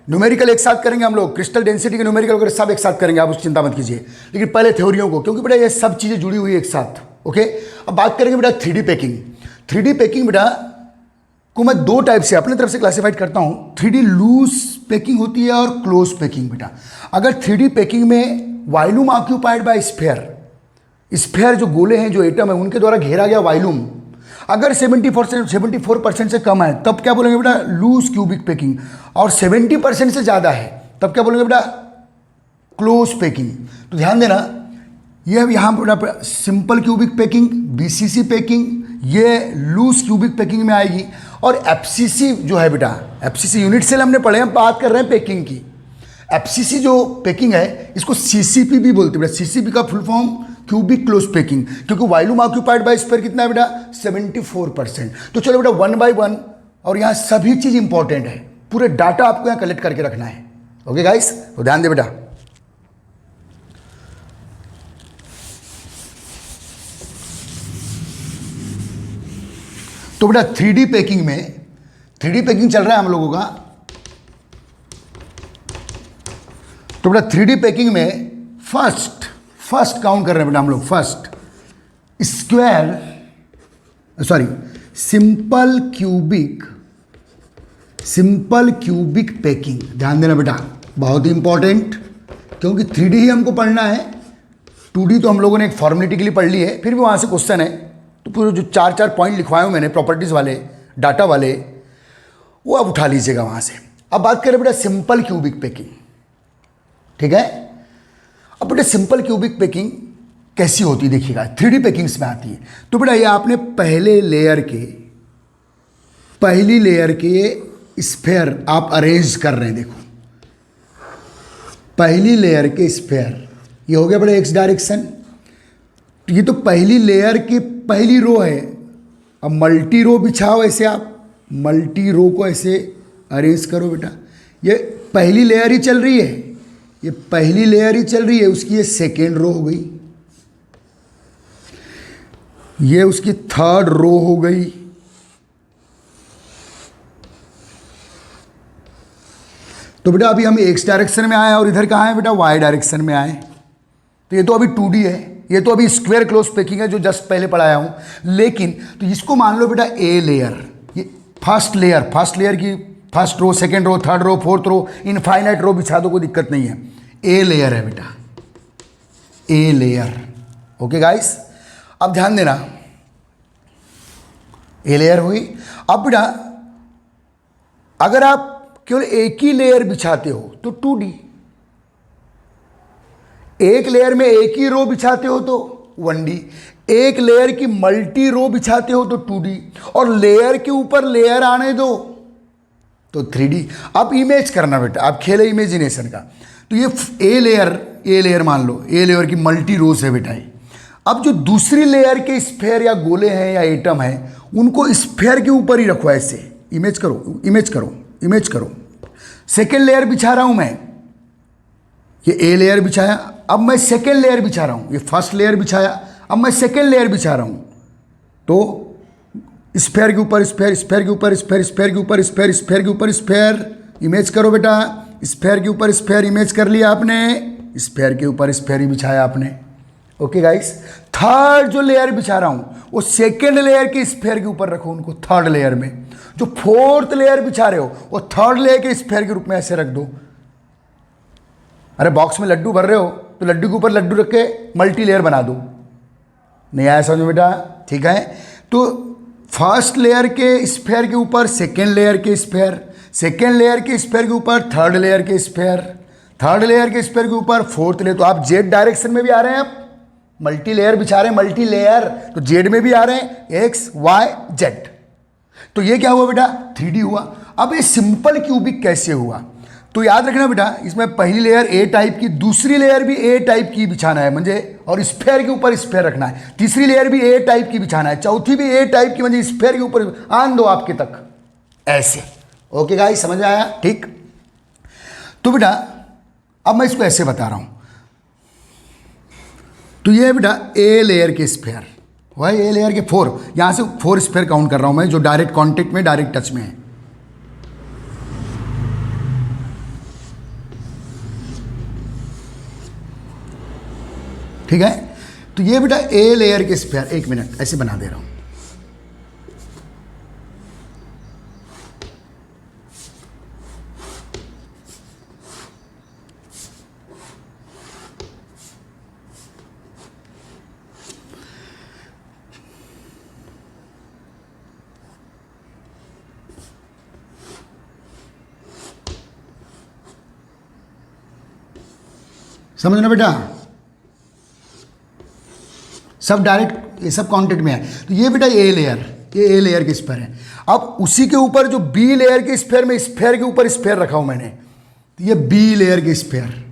न्यूमेरिकल एक साथ करेंगे हम लोग, क्रिस्टल डेंसिटी के न्यूमेरिकल वगैरह सब एक साथ करेंगे, आप उसकी चिंता मत कीजिए, लेकिन पहले थ्योरियों को, क्योंकि बेटा ये सब चीज़ें जुड़ी हुई है एक साथ। ओके, अब बात करेंगे बेटा 3D पैकिंग। 3D पैकिंग बेटा को मैं 2 टाइप से अपने तरफ से क्लासीफाइड करता हूँ, 3D लूज पैकिंग होती है और क्लोज पैकिंग। बेटा अगर 3D पैकिंग में volume occupied by sphere, sphere जो गोले हैं, जो एटम है, उनके द्वारा घेरा गया वॉल्यूम अगर 74% से कम है तब क्या बोलेंगे बेटा लूज क्यूबिक पैकिंग, और 70% से ज़्यादा है तब क्या बोलेंगे बेटा क्लोज पैकिंग। तो ध्यान देना, ये यहाँ बेटा simple cubic packing, BCC packing, ये लूज क्यूबिक पैकिंग में आएगी। और FCC जो है बेटा, FCC यूनिट सेल हमने पढ़े हैं, बात कर रहे हैं पैकिंग की। FCC जो पैकिंग है इसको CCP भी बोलते हैं बेटा, CCP का full form cubic close packing, क्योंकि वॉल्यूम ऑक्यूपाइड बाय स्फेयर कितना है बेटा 74%। तो चलो बेटा 1 by 1, और यहाँ सभी चीज़ इंपॉर्टेंट है, पूरे डाटा आपको यहाँ कलेक्ट करके रखना है। ओके गाइस, तो ध्यान दे बेटा। तो बेटा 3D पैकिंग में, 3D पैकिंग चल रहा है हम लोगों का, तो बेटा 3D पैकिंग में फर्स्ट काउंट कर रहे हैं बेटा हम लोग, फर्स्ट सिंपल क्यूबिक पैकिंग। ध्यान देना बेटा, बहुत ही इंपॉर्टेंट, क्योंकि 3D ही हमको पढ़ना है, 2D तो हम लोगों ने एक फॉर्मेलिटी के लिए पढ़ ली है, फिर भी वहाँ से क्वेश्चन है, तो पूरे जो 4 पॉइंट लिखवाए हूँ मैंने प्रॉपर्टीज़ वाले, डाटा वाले, वो आप उठा लीजिएगा वहाँ से। अब बात करें बेटा सिंपल क्यूबिक पैकिंग, ठीक है। अब बेटा सिंपल क्यूबिक पैकिंग कैसी होती है देखिएगा, 3D पैकिंग्स में आती है। तो बेटा ये आपने पहली लेयर के स्फेयर आप अरेंज कर रहे हैं। देखो पहली लेयर के स्फेयर, ये हो गया बेटा एक्स डायरेक्शन। तो ये तो पहली लेयर की पहली रो है। अब मल्टी रो बिछाओ, ऐसे आप मल्टी रो को ऐसे अरेंज करो बेटा। ये पहली लेयर ही चल रही है, ये पहली लेयर ही चल रही है, उसकी ये सेकेंड रो हो गई, ये उसकी थर्ड रो हो गई। तो बेटा अभी हम एक्स डायरेक्शन में आए और इधर कहाँ है बेटा, वाई डायरेक्शन में आए। तो ये तो अभी 2D है, ये तो अभी स्क्वायर क्लोज पैकिंग है जो जस्ट पहले पढ़ाया हूं। लेकिन तो इसको मान लो बेटा ए लेयर, ये फर्स्ट लेयर की first row, second row, third row, fourth row, infinite row बिछा दो, कोई दिक्कत नहीं है। ए लेयर है बेटा, ए लेयर। ओके गाइस, अब ध्यान देना, ए लेयर हुई। अब बेटा अगर आप केवल एक ही लेयर बिछाते हो तो 2D, एक लेयर में एक ही रो बिछाते हो तो 1D, एक लेयर की मल्टी रो बिछाते हो तो 2D, और लेयर के ऊपर लेयर आने दो तो 3D। अब इमेज करना बेटा, आप खेले इमेजिनेशन का। तो ये ए लेयर मान लो, ए लेयर की मल्टी रोज है बेटा। अब जो दूसरी लेयर के स्फेयर या गोले हैं या एटम हैं, उनको स्फेयर के ऊपर ही रखो, ऐसे इमेज करो, इमेज करो, इमेज करो। सेकेंड लेयर बिछा रहा हूं मैं, ये ए लेयर बिछाया, अब मैं सेकेंड लेयर बिछा रहा हूं, ये फर्स्ट लेयर बिछाया, अब मैं सेकेंड लेयर बिछा रहा हूं। तो स्फेयर के ऊपर स्फेयर, स्फेयर के ऊपर स्फेयर, स्फेयर के ऊपर स्फेयर, स्फेयर के ऊपर स्फेयर, इमेज करो बेटा। स्फेयर के ऊपर स्फेयर इमेज कर लिया आपने, स्फेयर के ऊपर स्फेयर ही बिछाया आपने। ओके गाइस, थर्ड जो लेयर बिछा रहा हूं वो सेकेंड लेयर के स्फेयर के ऊपर रखो उनको, थर्ड लेयर में। जो फोर्थ लेयर बिछा रहे हो वो थर्ड लेयर के स्फेयर के रूप में ऐसे रख दो। अरे बॉक्स में लड्डू भर रहे हो तो लड्डू के ऊपर लड्डू रख के मल्टी लेयर बना दो। नहीं आया समझ में बेटा? ठीक है। तो फर्स्ट लेयर के स्फेयर के ऊपर सेकेंड लेयर के स्फेयर, सेकेंड लेयर के स्फेयर के ऊपर थर्ड लेयर के स्फेयर, थर्ड लेयर के स्फेयर के ऊपर फोर्थ लेयर। तो आप जेड डायरेक्शन में भी आ रहे हैं, आप मल्टी लेयर बिछा रहे हैं, मल्टी लेयर, तो जेड में भी आ रहे हैं, एक्स वाई जेड। तो ये क्या हुआ बेटा? 3D हुआ। अब ये सिंपल क्यूबिक कैसे हुआ? तो याद रखना बेटा, इसमें पहली लेयर ए टाइप की, दूसरी लेयर भी ए टाइप की बिछाना है मुझे, और स्फेयर के ऊपर स्फेयर रखना है। तीसरी लेयर भी ए टाइप की बिछाना है, चौथी भी ए टाइप की, मुझे स्फेयर के ऊपर आन दो आपके तक, ऐसे। ओके गाइस, समझ में आया? ठीक। तो बेटा अब मैं इसको ऐसे बता रहा हूं। तो ये है बेटा ए लेयर के स्फेयर, वही ए लेयर के 4, यहां से 4 स्फेयर काउंट कर रहा हूं मैं, जो डायरेक्ट कांटेक्ट में, डायरेक्ट टच में है। ठीक है। तो ये बेटा ए लेयर के स्फेयर, एक मिनट ऐसे बना दे रहा हूं। समझना बेटा, सब डायरेक्ट, ये सब कांटेक्ट में है। तो ये बेटा ए लेयर, ये ए लेयर के स्फेयर है। अब उसी के ऊपर जो बी लेयर के स्फेयर में, स्फेयर के ऊपर स्फेयर रखा हूं मैंने, तो ये बी लेयर के स्फेयर।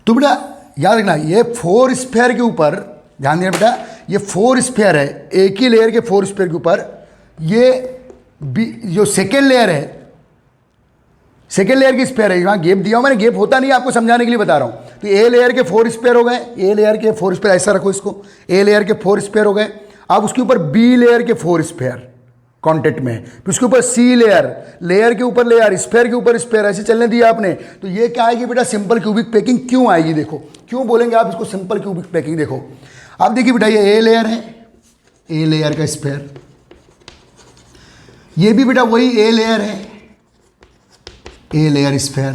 तो बेटा याद रखना, ये 4 स्फेयर के ऊपर ध्यान देना बेटा, ये 4 स्फेयर है, एक ही लेयर के 4 स्फेयर के ऊपर। ये बी जो सेकेंड लेयर है, सेकेंड लेयर की स्फेयर है, यहाँ गैप दिया हूं मैंने, गैप होता नहीं, आपको समझाने के लिए बता रहा हूं। तो ए लेयर के 4 स्फेयर हो गए, ए लेयर के 4 स्फेयर, ऐसा रखो इसको, ए लेयर के 4 स्फेयर हो गए। अब उसके ऊपर बी लेयर के 4 स्फेयर कॉन्टेक्ट में, फिर उसके ऊपर सी लेयर, लेयर के ऊपर लेयर, स्फेयर के ऊपर स्फेयर, ऐसे चलने दिया आपने। तो ये क्या आएगी बेटा? Simple cubic packing. क्यों आएगी देखो, क्यों बोलेंगे आप इसको सिंपल क्यूबिक पैकिंग? देखो अब देखिए बेटा, ये ए लेयर है, ए लेयर का स्फेयर, ये भी बेटा वही ए लेयर है, ए लेयर स्फेयर।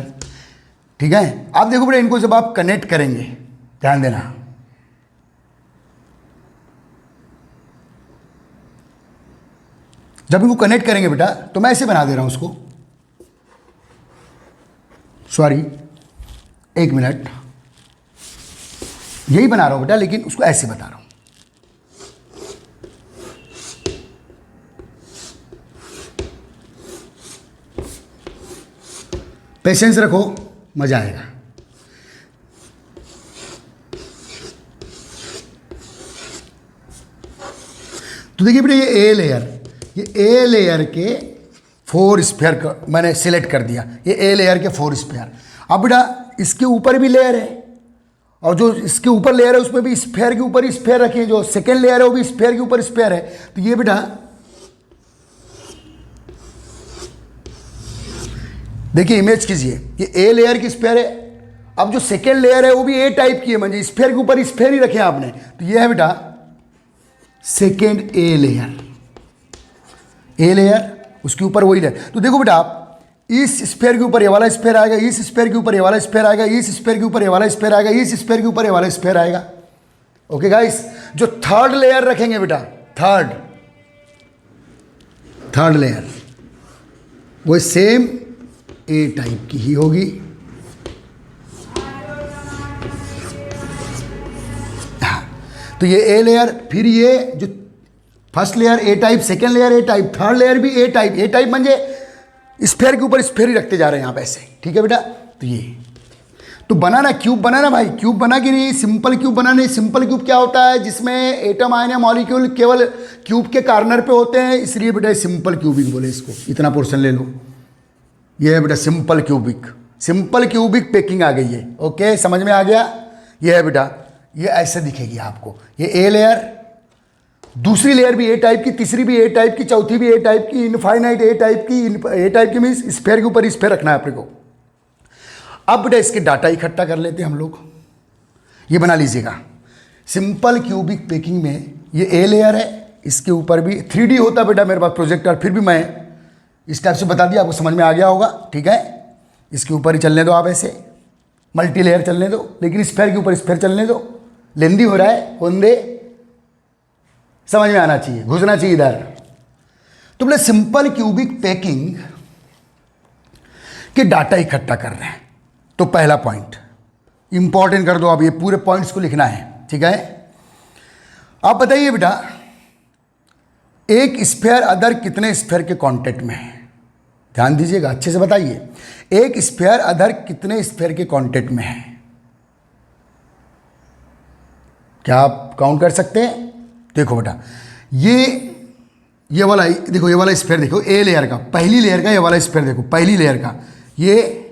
ठीक है। आप देखो बेटा, इनको जब आप कनेक्ट करेंगे, ध्यान देना, जब इनको कनेक्ट करेंगे बेटा, तो मैं ऐसे बना दे रहा हूं उसको, सॉरी, एक मिनट, यही बना रहा हूं बेटा, लेकिन उसको ऐसे बता रहा हूं। पेशेंस रखो, मजा आएगा। तो देखिए बेटा, ये ए लेयर के 4 स्फीयर का मैंने सिलेक्ट कर दिया। ये ए लेयर के 4 स्फीयर। अब बेटा इसके ऊपर भी लेयर है, और जो इसके ऊपर लेयर है उसमें भी स्फीयर के ऊपर ही स्फीयर रखे हैं। जो सेकेंड लेयर है वो भी स्फीयर के ऊपर स्फीयर है। तो ये बेटा देखिए, इमेज कीजिए, ये ए लेयर की स्फीयर है। अब जो सेकेंड लेयर है वो भी ए टाइप की है, मतलब स्फीयर के ऊपर स्फीयर ही रखे हैं आपने। तो ये है बेटा सेकेंड ए लेयर, उसके ऊपर वही लेयर। तो देखो बेटा, आप इस स्फीयर के ऊपर ये वाला स्फीयर आएगा, इस स्फीयर के ऊपर ये वाला स्फीयर आएगा, इस स्फीयर के ऊपर ये वाला स्फीयर आएगा, इस स्फीयर के ऊपर ये वाला स्फीयर आएगा। ओके गाइस, जो थर्ड लेयर रखेंगे बेटा, थर्ड लेयर वो सेम ए टाइप की ही होगी। तो ये ए लेयर, फिर ये जो first layer A type, second layer A type, third layer भी ए टाइप म्हणजे स्फीयर के ऊपर स्फीयर ही रखते जा रहे हैं यहाँ पे ऐसे। ठीक है बेटा, तो ये तो बनाना क्यूब बनाना भाई, क्यूब बना कि नहीं, सिंपल क्यूब बनाने। सिंपल क्यूब क्या होता है, जिसमें एटम आयन या मॉलिक्यूल केवल क्यूब के कार्नर पे होते हैं, इसलिए बेटा सिंपल क्यूबिक बोले इसको। इतना पोर्शन ले लो, ये है बेटा सिंपल क्यूबिक पैकिंग आ गई है। ओके, समझ में आ गया। ये है बेटा, ये ऐसे दिखेगी आपको, ये ए लेयर, दूसरी लेयर भी ए टाइप की, तीसरी भी ए टाइप की, चौथी भी ए टाइप की, इनफाइनाइट ए टाइप की मीन्स स्फीयर के ऊपर स्फीयर रखना है अपने को। अब बेटा इसके डाटा इकट्ठा कर लेते हैं हम लोग। ये बना लीजिएगा, सिंपल क्यूबिक पैकिंग में ये ए लेयर है, इसके ऊपर भी 3D होता बेटा मेरे पास प्रोजेक्टर, फिर भी मैं इस टाइप से बता दिया, आपको समझ में आ गया होगा। ठीक है, इसके ऊपर ही चलने दो आप, ऐसे मल्टी लेयर चलने दो, लेकिन स्फीयर के ऊपर स्फीयर चलने दो। लेंदी हो रहा है, होंदे, समझ में आना चाहिए, घुसना चाहिए इधर। तो बोले सिंपल क्यूबिक पैकिंग के डाटा इकट्ठा कर रहे हैं। तो पहला पॉइंट इंपॉर्टेंट कर दो, अब ये पूरे पॉइंट्स को लिखना है। ठीक है, आप बताइए बेटा, एक स्फीयर अदर कितने स्फीयर के कांटेक्ट में है? ध्यान दीजिएगा, अच्छे से बताइए। एक स्फीयर अदर कितने स्फीयर के कांटेक्ट में है? क्या आप काउंट कर सकते हैं? देखो बेटा, ये वाला देखो, ये वाला स्फीयर देखो, ए लेयर का, पहली लेयर का ये वाला स्फीयर देखो, पहली लेयर का, ये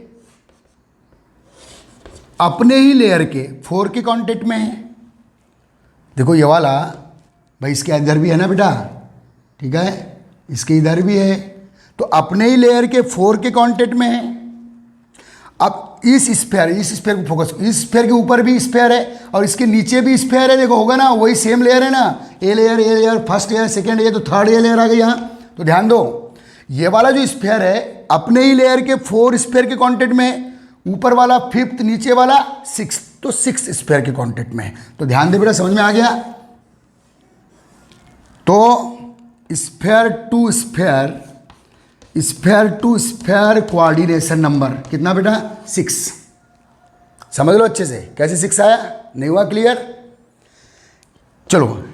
अपने ही लेयर के 4 के कांटेक्ट में है। देखो ये वाला भाई, इसके इधर भी है ना बेटा, ठीक है, इसके इधर भी है, तो अपने ही लेयर के 4 के कांटेक्ट में है। अब इस स्फीयर को फोकस, इस स्फीयर के ऊपर भी स्फीयर है और इसके नीचे भी स्फीयर है। देखो होगा ना, वही सेम लेयर है ना, a layer, first layer, second layer, तो थर्ड ए लेयर आ गई यहाँ। तो ध्यान दो, ये वाला जो स्फीयर है अपने ही लेयर के 4 स्फीयर के कांटेक्ट में है, ऊपर वाला 5th, नीचे वाला 6th, तो 6 स्फीयर के कांटेक्ट में है। तो ध्यान दे बेटा, समझ में आ गया। तो sphere to sphere coordination number कितना बेटा? 6। समझ लो अच्छे से, कैसे 6 आया, नहीं हुआ क्लियर? चलो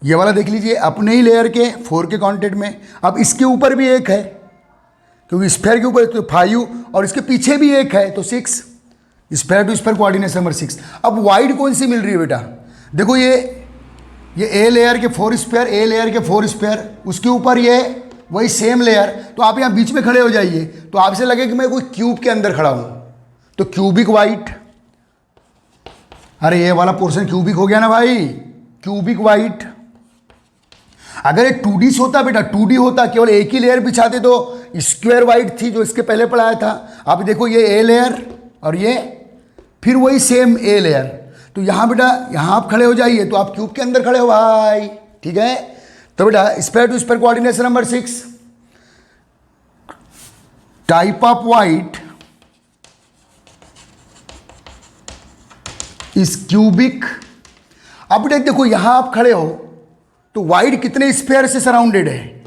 ये वाला देख लीजिए, अपने ही लेयर के 4 के कांटेक्ट में। अब इसके ऊपर भी एक है, क्योंकि स्फीयर के ऊपर तो 5 और इसके पीछे भी एक है, तो 6। Sphere to sphere coordination number 6। अब वाइड कौन सी मिल रही है बेटा? देखो ये ए लेयर के 4 स्फीयर, ए लेयर के 4 स्फीयर, उसके ऊपर ये वही सेम लेयर। तो आप यहाँ बीच में खड़े हो जाइए, तो आपसे लगे कि मैं कोई क्यूब के अंदर खड़ा हूँ, तो क्यूबिक वाइट, अरे ये वाला पोर्शन क्यूबिक हो गया ना भाई, क्यूबिक वाइट। अगर ये 2D होता बेटा, 2D होता, केवल एक ही लेयर बिछाते तो स्क्वायर वाइट थी जो इसके पहले पढ़ाया था। आप देखो ये ए लेयर और ये फिर वही सेम ए लेयर। तो यहाँ बेटा, यहाँ आप खड़े हो जाइए, तो आप क्यूब के अंदर खड़े हो भाई। ठीक है, तो बेटा sphere to sphere coordination number 6, type of void is cubic. अब बेटा देखो, यहां आप खड़े हो तो वाइड कितने स्फीयर से सराउंडेड है?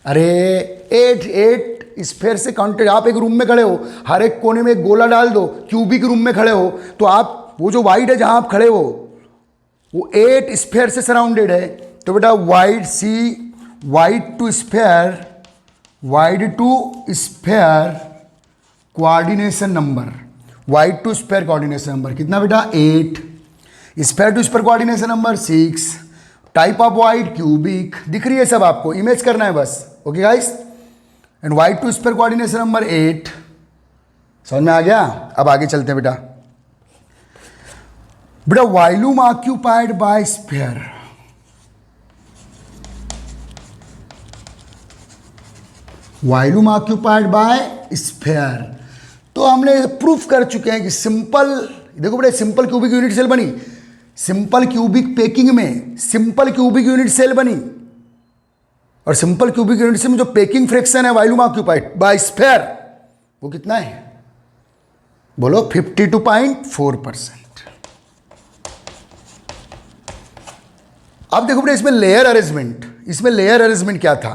अरे 8 स्फेयर से काउंटेड, आप एक रूम में खड़े हो, हर एक कोने में एक गोला डाल दो, क्यूबिक रूम में खड़े हो, तो आप वो जो वाइड है जहां आप खड़े हो वो 8 स्फेयर से सराउंडेड है। तो बेटा void see, void to sphere coordination number, void to sphere coordination number कितना बेटा 8, sphere to sphere coordination number 6, type of void cubic, दिख रही है सब, आपको इमेज करना है बस। Okay guys, and void to sphere coordination number 8, समझ में आ गया। अब आगे चलते हैं बेटा। बेटा volume occupied by sphere, volume occupied by sphere, तो हमने प्रूफ कर चुके हैं कि सिंपल, देखो बेटा सिंपल क्यूबिक यूनिट सेल बनी, सिंपल क्यूबिक पैकिंग में सिंपल क्यूबिक यूनिट सेल बनी, और सिंपल क्यूबिक यूनिट सेल में जो पैकिंग फ्रैक्शन है वॉल्यूम ऑक्यूपाइड बाय स्फेयर वो कितना है, बोलो 52.4%। अब देखो बेटा इसमें लेयर अरेंजमेंट क्या था,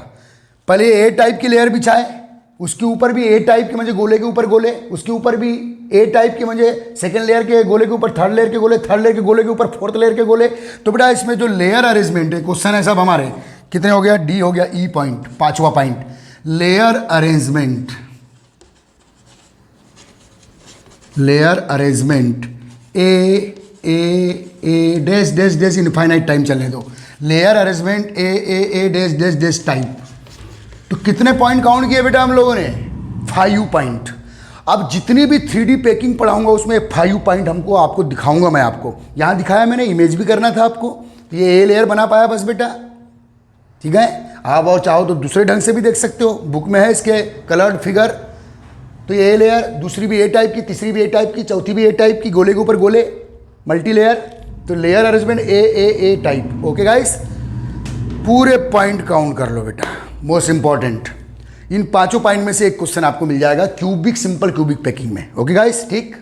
पहले ए टाइप की लेयर बिछाए, उसके ऊपर भी ए टाइप के मुझे गोले के ऊपर गोले, उसके ऊपर भी ए टाइप के मुझे सेकंड लेयर के गोले के ऊपर थर्ड लेयर के गोले, थर्ड लेयर के गोले के ऊपर फोर्थ लेयर के गोले। तो बेटा इसमें जो लेयर अरेंजमेंट है, क्वेश्चन है सब हमारे कितने हो गया, डी हो गया, ई पॉइंट, पांचवा point, layer arrangement A dash dash dash infinite time चलने दो, layer arrangement A dash dash dash type. तो कितने पॉइंट काउंट किए बेटा हम लोगों ने, 5 पॉइंट। अब जितनी भी 3D पैकिंग पढ़ाऊंगा उसमें 5 पॉइंट हमको आपको दिखाऊंगा, मैं आपको यहाँ दिखाया मैंने, इमेज भी करना था आपको, तो ये ए लेयर बना पाया बस बेटा, ठीक है। आप और चाहो तो दूसरे ढंग से भी देख सकते हो, बुक में है इसके कलर्ड फिगर। तो ये ए लेयर, दूसरी भी ए टाइप की, तीसरी भी ए टाइप की, चौथी भी ए टाइप की, गोले के ऊपर गोले, मल्टी लेयर। तो लेयर अरेंजमेंट ए टाइप। ओके गाइस, पूरे पॉइंट काउंट कर लो बेटा, मोस्ट इंपॉर्टेंट। इन 5 पॉइंट में से एक क्वेश्चन आपको मिल जाएगा क्यूबिक, सिंपल क्यूबिक पैकिंग में। ओके गाइस, ठीक।